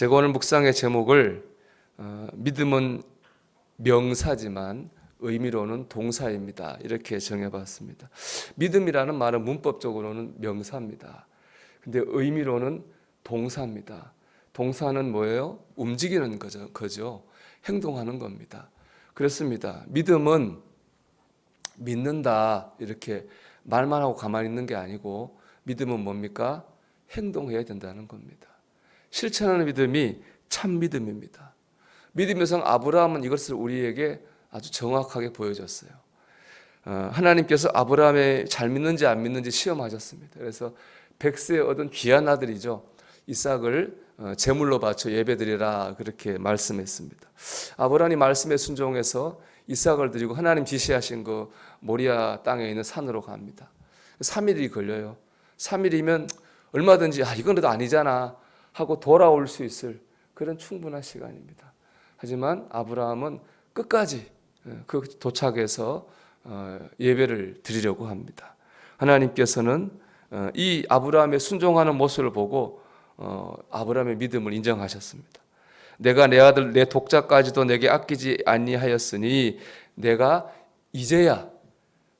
제가 오늘 묵상의 제목을 믿음은 명사지만 의미로는 동사입니다. 이렇게 정해봤습니다. 믿음이라는 말은 문법적으로는 명사입니다. 근데 의미로는 동사입니다. 동사는 뭐예요? 움직이는 거죠. 행동하는 겁니다. 그렇습니다. 믿음은 믿는다 이렇게 말만 하고 가만히 있는 게 아니고 믿음은 뭡니까? 행동해야 된다는 겁니다. 실천하는 믿음이 참 믿음입니다. 믿음의 성 아브라함은 이것을 우리에게 아주 정확하게 보여줬어요. 하나님께서 아브라함이 잘 믿는지 안 믿는지 시험하셨습니다. 그래서 백세에 얻은 귀한 아들이죠. 이삭을 제물로 바쳐 예배드리라 그렇게 말씀했습니다. 아브라함이 말씀에 순종해서 이삭을 드리고 하나님 지시하신 그 모리아 땅에 있는 산으로 갑니다. 3일이 걸려요. 3일이면 얼마든지 이건 그래도 아니잖아 하고 돌아올 수 있을 그런 충분한 시간입니다. 하지만 아브라함은 끝까지 그 도착해서 예배를 드리려고 합니다. 하나님께서는 이 아브라함의 순종하는 모습을 보고 아브라함의 믿음을 인정하셨습니다. 내가 내 아들 내 독자까지도 내게 아끼지 아니하였으니 내가 이제야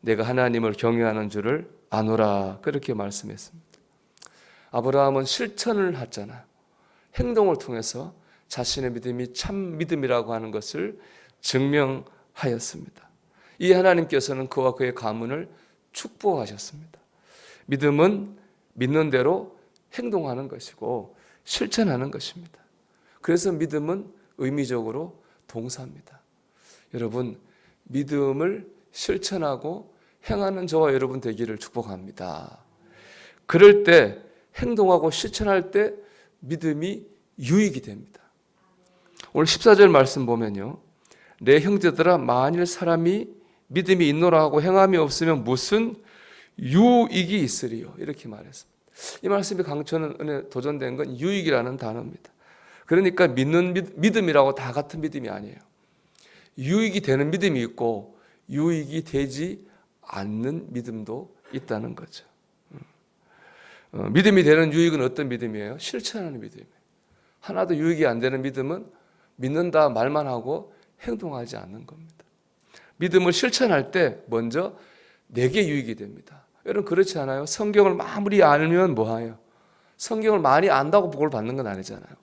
내가 하나님을 경외하는 줄을 아노라 그렇게 말씀했습니다. 아브라함은 실천을 했잖아요. 행동을 통해서 자신의 믿음이 참 믿음이라고 하는 것을 증명하였습니다. 이 하나님께서는 그와 그의 가문을 축복하셨습니다. 믿음은 믿는 대로 행동하는 것이고 실천하는 것입니다. 그래서 믿음은 의미적으로 동사입니다. 여러분, 믿음을 실천하고 행하는 저와 여러분 되기를 축복합니다. 그럴 때 행동하고 실천할 때 믿음이 유익이 됩니다. 오늘 14절 말씀 보면요. 내 형제들아 만일 사람이 믿음이 있노라 하고 행함이 없으면 무슨 유익이 있으리요. 이렇게 말했습니다. 이 말씀이 강조하는 은혜 도전된 건 유익이라는 단어입니다. 그러니까 믿는 믿음이라고 다 같은 믿음이 아니에요. 유익이 되는 믿음이 있고 유익이 되지 않는 믿음도 있다는 거죠. 믿음이 되는 유익은 어떤 믿음이에요? 실천하는 믿음이에요. 하나도 유익이 안 되는 믿음은 믿는다 말만 하고 행동하지 않는 겁니다. 믿음을 실천할 때 먼저 내게 유익이 됩니다. 여러분 그렇지 않아요? 성경을 아무리 알면 뭐해요? 성경을 많이 안다고 복을 받는 건 아니잖아요.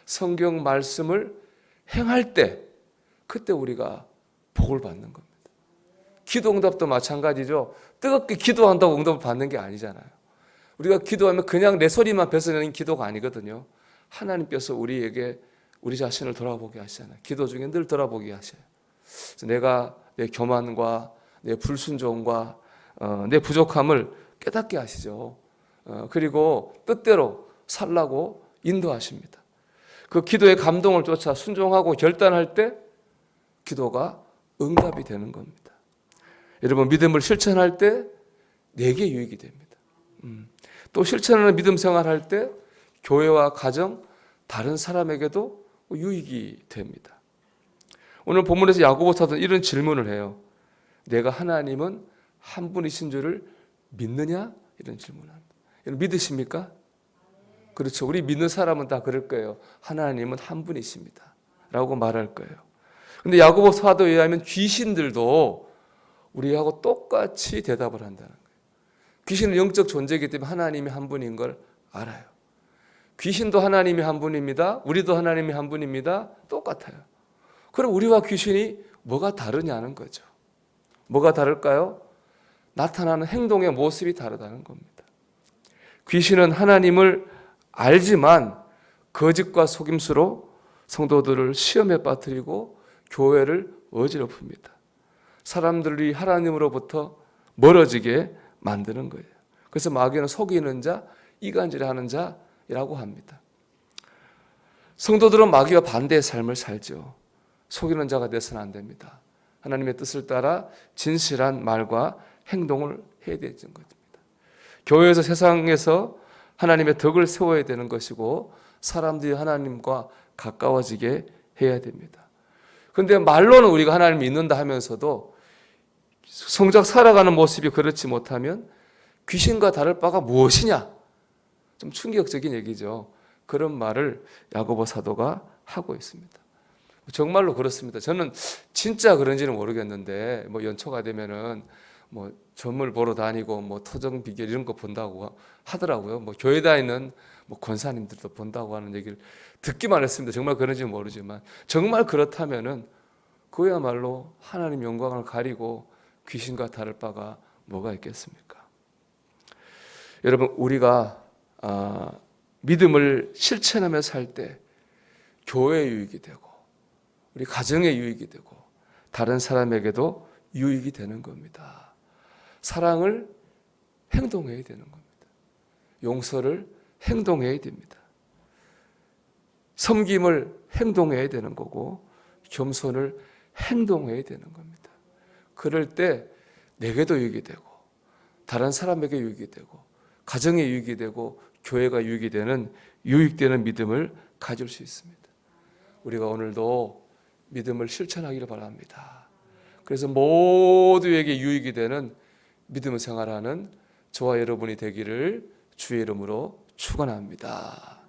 성경 말씀을 행할 때 그때 우리가 복을 받는 겁니다. 기도 응답도 마찬가지죠. 뜨겁게 기도한다고 응답을 받는 게 아니잖아요. 우리가 기도하면 그냥 내 소리만 뱉어내는 기도가 아니거든요. 하나님께서 우리에게 우리 자신을 돌아보게 하시잖아요. 기도 중에 늘 돌아보게 하셔요. 그래서 내가 내 교만과 내 불순종과 내 부족함을 깨닫게 하시죠. 그리고 뜻대로 살라고 인도하십니다. 그 기도의 감동을 쫓아 순종하고 결단할 때 기도가 응답이 되는 겁니다. 여러분 믿음을 실천할 때 내게 유익이 됩니다. 또 실천하는 믿음 생활할 때 교회와 가정, 다른 사람에게도 유익이 됩니다. 오늘 본문에서 야고보 사도는 이런 질문을 해요. 내가 하나님은 한 분이신 줄을 믿느냐? 이런 질문을 합니다. 여러분 믿으십니까? 그렇죠. 우리 믿는 사람은 다 그럴 거예요. 하나님은 한 분이십니다. 라고 말할 거예요. 근데 야고보 사도에 의하면 귀신들도 우리하고 똑같이 대답을 한다는 거예요. 귀신은 영적 존재이기 때문에 하나님이 한 분인 걸 알아요. 귀신도 하나님이 한 분입니다. 우리도 하나님이 한 분입니다. 똑같아요. 그럼 우리와 귀신이 뭐가 다르냐는 거죠. 뭐가 다를까요? 나타나는 행동의 모습이 다르다는 겁니다. 귀신은 하나님을 알지만 거짓과 속임수로 성도들을 시험에 빠뜨리고 교회를 어지럽힙니다. 사람들이 하나님으로부터 멀어지게 만드는 거예요. 그래서 마귀는 속이는 자, 이간질하는 자라고 합니다. 성도들은 마귀와 반대의 삶을 살죠. 속이는 자가 돼서는 안 됩니다. 하나님의 뜻을 따라 진실한 말과 행동을 해야 되는 것입니다. 교회에서 세상에서 하나님의 덕을 세워야 되는 것이고 사람들이 하나님과 가까워지게 해야 됩니다. 그런데 말로는 우리가 하나님을 믿는다 하면서도 성작 살아가는 모습이 그렇지 못하면 귀신과 다를 바가 무엇이냐? 좀 충격적인 얘기죠. 그런 말을 야고보 사도가 하고 있습니다. 정말로 그렇습니다. 저는 진짜 그런지는 모르겠는데 뭐 연초가 되면은 뭐 점을 보러 다니고 뭐 토정 비결 이런 거 본다고 하더라고요. 뭐 교회 다니는 뭐 권사님들도 본다고 하는 얘기를 듣기만 했습니다. 정말 그런지는 모르지만 정말 그렇다면은 그야말로 하나님 영광을 가리고 귀신과 다를 바가 뭐가 있겠습니까? 여러분, 우리가 믿음을 실천하며 살 때 교회에 유익이 되고 우리 가정에 유익이 되고 다른 사람에게도 유익이 되는 겁니다. 사랑을 행동해야 되는 겁니다. 용서를 행동해야 됩니다. 섬김을 행동해야 되는 거고 겸손을 행동해야 되는 겁니다. 그럴 때 내게도 유익이 되고 다른 사람에게 유익이 되고 가정에 유익이 되고 교회가 유익이 되는 유익되는 믿음을 가질 수 있습니다. 우리가 오늘도 믿음을 실천하기를 바랍니다. 그래서 모두에게 유익이 되는 믿음을 생활하는 저와 여러분이 되기를 주의 이름으로 축원합니다.